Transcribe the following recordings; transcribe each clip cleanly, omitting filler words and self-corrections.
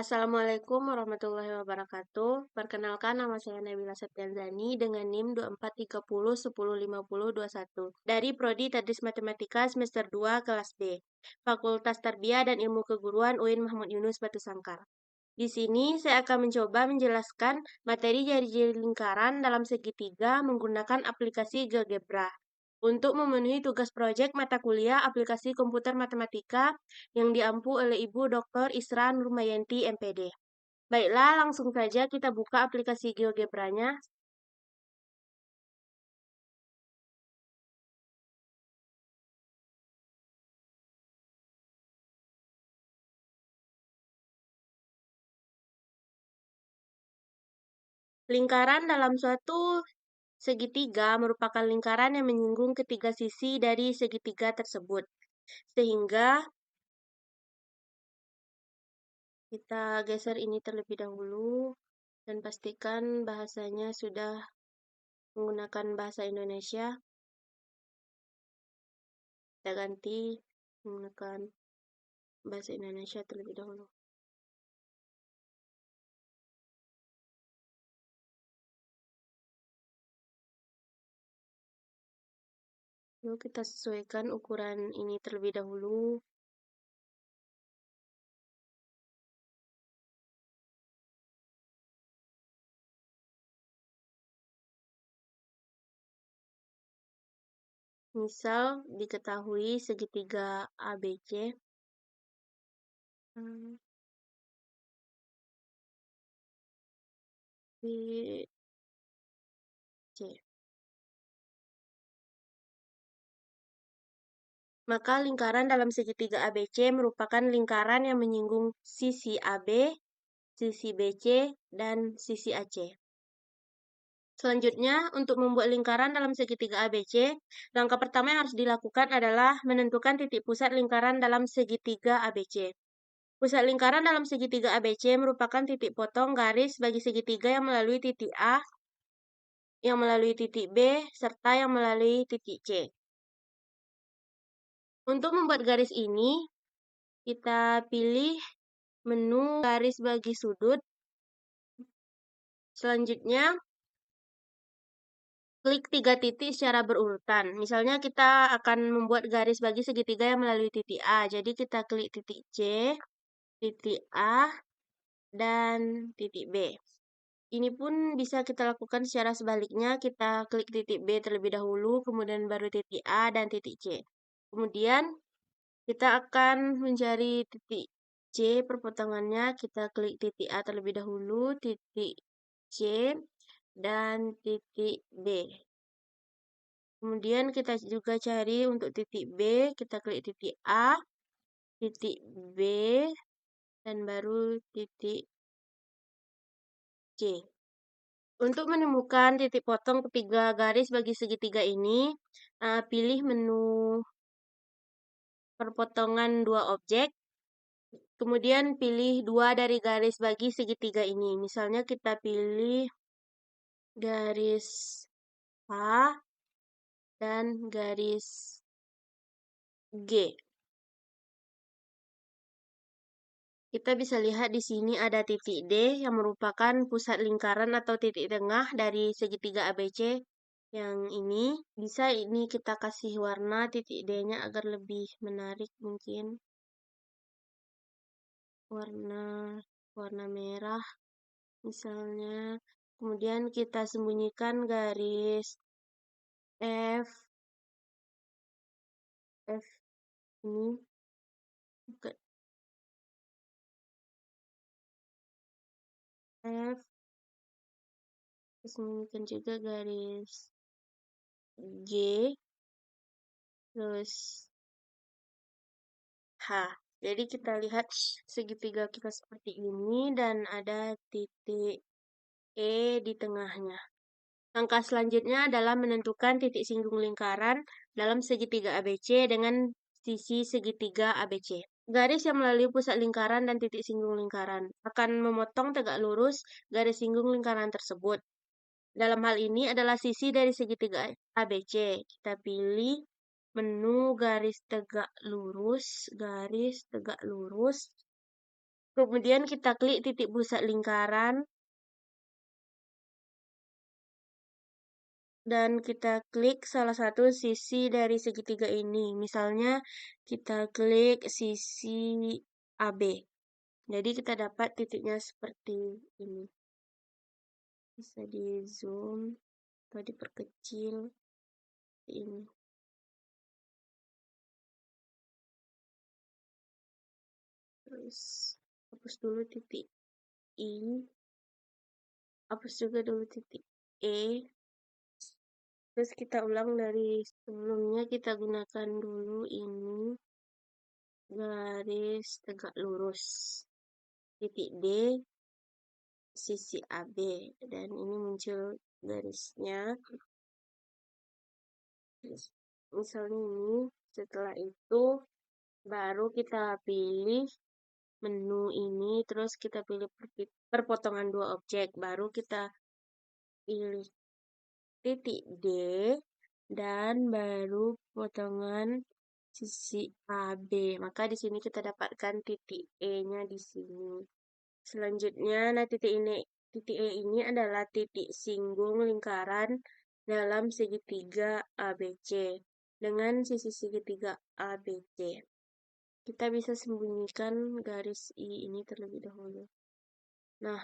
Assalamualaikum warahmatullahi wabarakatuh. Perkenalkan, nama saya Nabila Septianzani dengan NIM 2430105021 dari Prodi Tadris Matematika semester 2 kelas B, Fakultas Tarbiyah dan Ilmu Keguruan UIN Mahmud Yunus Batu Sangkar. Di sini saya akan mencoba menjelaskan materi jari-jari lingkaran dalam segitiga menggunakan aplikasi GeoGebra untuk memenuhi tugas proyek mata kuliah aplikasi komputer matematika yang diampu oleh Ibu Dr. Isra Nurmayanti MPD. Baiklah, langsung saja kita buka aplikasi GeoGebra-nya. Lingkaran dalam suatu segitiga merupakan lingkaran yang menyinggung ketiga sisi dari segitiga tersebut. Sehingga kita geser ini terlebih dahulu dan pastikan bahasanya sudah menggunakan bahasa Indonesia. Kita ganti menggunakan bahasa Indonesia terlebih dahulu. Lalu kita sesuaikan ukuran ini terlebih dahulu. Misal diketahui segitiga ABC. C. Maka lingkaran dalam segitiga ABC merupakan lingkaran yang menyinggung sisi AB, sisi BC, dan sisi AC. Selanjutnya, untuk membuat lingkaran dalam segitiga ABC, langkah pertama yang harus dilakukan adalah menentukan titik pusat lingkaran dalam segitiga ABC. Pusat lingkaran dalam segitiga ABC merupakan titik potong garis bagi segitiga yang melalui titik A, yang melalui titik B, serta yang melalui titik C. Untuk membuat garis ini, kita pilih menu garis bagi sudut. Selanjutnya, klik 3 titik secara berurutan. Misalnya kita akan membuat garis bagi segitiga yang melalui titik A. Jadi kita klik titik C, titik A, dan titik B. Ini pun bisa kita lakukan secara sebaliknya. Kita klik titik B terlebih dahulu, kemudian baru titik A dan titik C. Kemudian kita akan mencari titik C perpotongannya. Kita klik titik A terlebih dahulu, titik C, dan titik B. Kemudian kita juga cari untuk titik B, kita klik titik A, titik B, dan baru titik C. Untuk menemukan titik potong ketiga garis bagi segitiga ini, pilih menu perpotongan dua objek, kemudian pilih dua dari garis bagi segitiga ini. Misalnya kita pilih garis H dan garis G. Kita bisa lihat di sini ada titik D yang merupakan pusat lingkaran atau titik tengah dari segitiga ABC yang ini. Bisa ini kita kasih warna titik D-nya agar lebih menarik mungkin. Warna merah misalnya. Kemudian kita sembunyikan garis F ini. F, sembunyikan juga garis G, terus H. Jadi kita lihat segitiga kita seperti ini dan ada titik E di tengahnya. Langkah selanjutnya adalah menentukan titik singgung lingkaran dalam segitiga ABC dengan sisi segitiga ABC. Garis yang melalui pusat lingkaran dan titik singgung lingkaran akan memotong tegak lurus garis singgung lingkaran tersebut. Dalam hal ini adalah sisi dari segitiga ABC. Kita pilih menu garis tegak lurus, Kemudian kita klik titik pusat lingkaran dan kita klik salah satu sisi dari segitiga ini. Misalnya kita klik sisi AB. Jadi kita dapat titiknya seperti ini. Bisa di zoom atau diperkecil ini. Terus hapus dulu titik I, hapus juga dulu titik E. Terus kita ulang dari sebelumnya, kita gunakan dulu ini garis tegak lurus titik D sisi AB, dan ini muncul garisnya. Misalnya ini, setelah itu baru kita pilih menu ini, terus kita pilih perpotongan dua objek, baru kita pilih titik D dan baru potongan sisi AB. Maka di sini kita dapatkan titik E-nya di sini. Selanjutnya, nah titik E ini adalah titik singgung lingkaran dalam segitiga ABC dengan sisi segitiga ABC. Kita bisa sembunyikan garis I ini terlebih dahulu. Nah,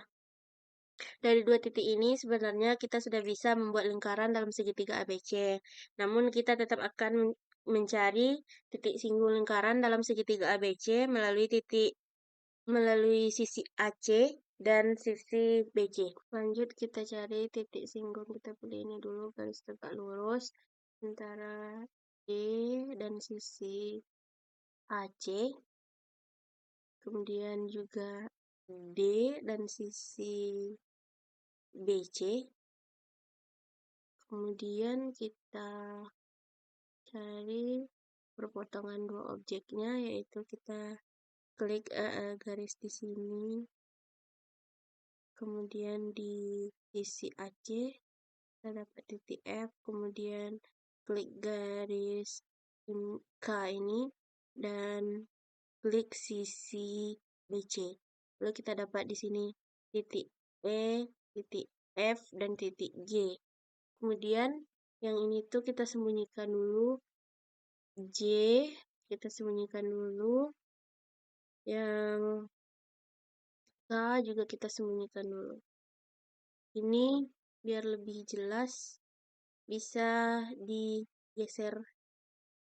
dari dua titik ini sebenarnya kita sudah bisa membuat lingkaran dalam segitiga ABC. Namun kita tetap akan mencari titik singgung lingkaran dalam segitiga ABC melalui sisi AC dan sisi BC. Lanjut kita cari titik singgung, kita pilih ini dulu, garis tegak lurus antara E dan sisi AC. Kemudian juga D dan sisi BC. Kemudian kita cari perpotongan dua objeknya, yaitu kita klik garis di sini, kemudian di sisi AC kita dapat titik F, kemudian klik garis K ini dan klik sisi BC. Lalu kita dapat di sini titik E, titik F, dan titik G. Kemudian yang ini tuh kita sembunyikan dulu, J kita sembunyikan dulu, yang K juga kita sembunyikan dulu. Ini biar lebih jelas bisa digeser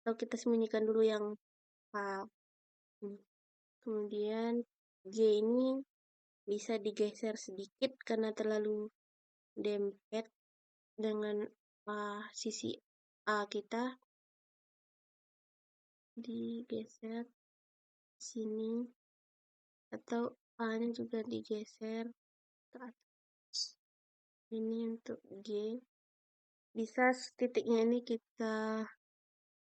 atau kita sembunyikan dulu yang K. Kemudian G ini bisa digeser sedikit karena terlalu dempet dengan sisi A kita, digeser sini, atau A-nya juga digeser ke atas. Ini untuk G. Bisa titiknya ini kita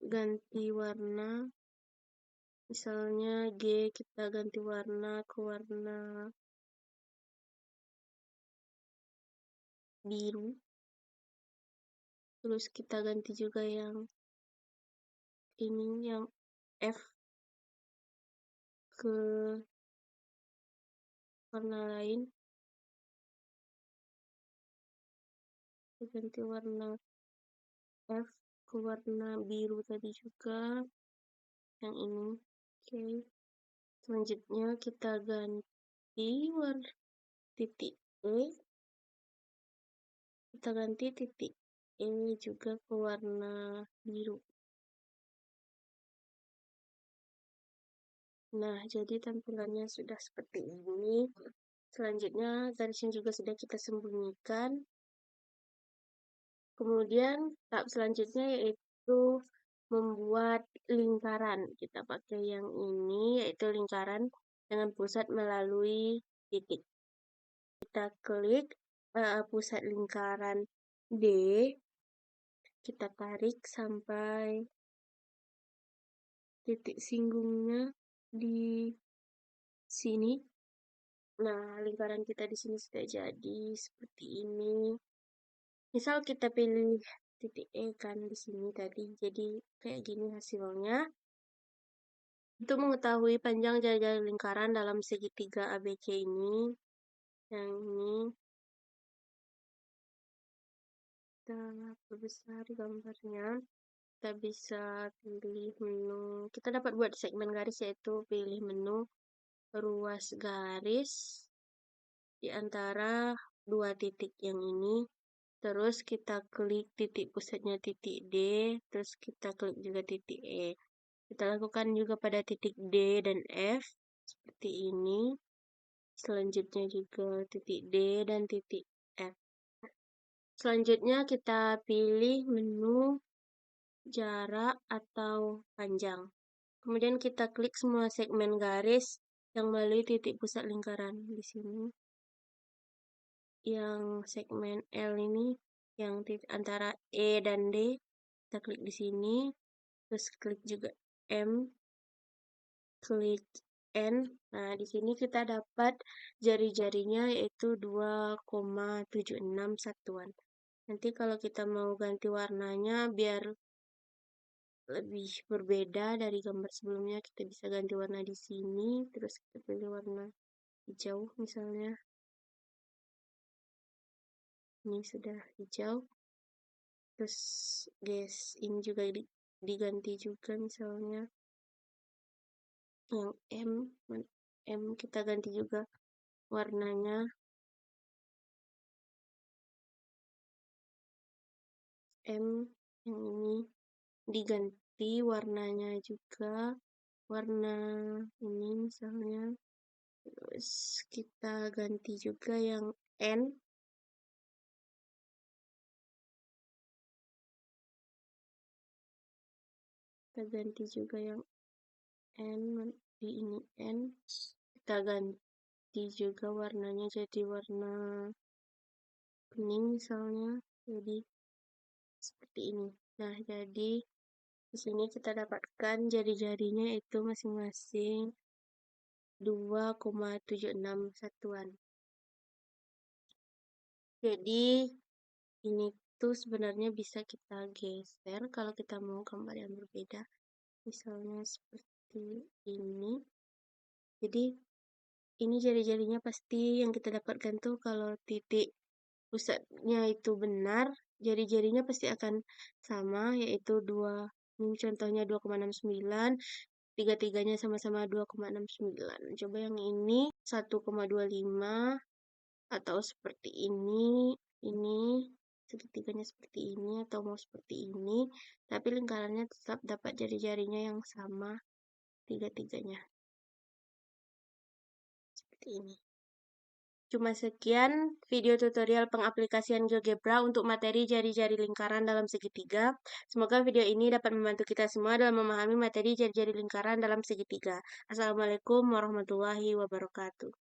ganti warna. Misalnya G kita ganti warna ke warna biru. Terus kita ganti juga yang ini, yang F ke warna lain. Kita ganti warna F ke warna biru tadi juga, yang ini. Oke. Selanjutnya kita ganti warna titik E. Kita ganti titik E juga ke warna biru. Nah, jadi tampilannya sudah seperti ini. Selanjutnya garisnya juga sudah kita sembunyikan. Kemudian tahap selanjutnya yaitu membuat lingkaran. Kita pakai yang ini, yaitu lingkaran dengan pusat melalui titik. Kita klik pusat lingkaran D, kita tarik sampai titik singgungnya di sini. Nah, lingkaran kita di sini sudah jadi seperti ini. Misal kita pilih titik E kan di sini tadi, jadi kayak gini hasilnya. Untuk mengetahui panjang jari-jari lingkaran dalam segitiga ABC ini, yang ini, kita perbesar gambarnya. Kita bisa pilih menu. Kita dapat buat segmen garis, yaitu pilih menu ruas garis di antara dua titik yang ini. Terus kita klik titik pusatnya titik D, terus kita klik juga titik E. Kita lakukan juga pada titik D dan F, seperti ini. Selanjutnya juga titik D dan titik F. Selanjutnya kita pilih menu jarak atau panjang. Kemudian kita klik semua segmen garis yang melalui titik pusat lingkaran di sini. Yang segmen L ini, yang antara E dan D, kita klik di sini. Terus klik juga M, klik N. Nah, di sini kita dapat jari-jarinya yaitu 2,76 satuan. Nanti kalau kita mau ganti warnanya biar lebih berbeda dari gambar sebelumnya, kita bisa ganti warna di sini, terus kita pilih warna hijau misalnya. Ini sudah hijau. Terus guys, ini juga diganti juga misalnya. Yang M kita ganti juga warnanya. M yang ini diganti warnanya juga, warna ini misalnya. Terus kita ganti juga yang N. Kita ganti juga yang N, di ini N. Kita ganti juga warnanya jadi warna kuning misalnya. Jadi seperti ini. Nah, jadi di sini kita dapatkan jari-jarinya itu masing-masing 2,76 satuan. Jadi ini tuh sebenarnya bisa kita geser kalau kita mau gambar yang berbeda. Misalnya seperti ini. Jadi ini jari-jarinya pasti yang kita dapatkan tuh kalau titik pusatnya itu benar, jari-jarinya pasti akan sama, yaitu 2. Ini contohnya 2,69, tiga-tiganya sama-sama 2,69. Coba yang ini 1,25 atau seperti ini segitiganya seperti ini atau mau seperti ini, tapi lingkarannya tetap dapat jari-jarinya yang sama tiga-tiganya. Seperti ini. Cuma sekian video tutorial pengaplikasian GeoGebra untuk materi jari-jari lingkaran dalam segitiga. Semoga video ini dapat membantu kita semua dalam memahami materi jari-jari lingkaran dalam segitiga. Assalamualaikum warahmatullahi wabarakatuh.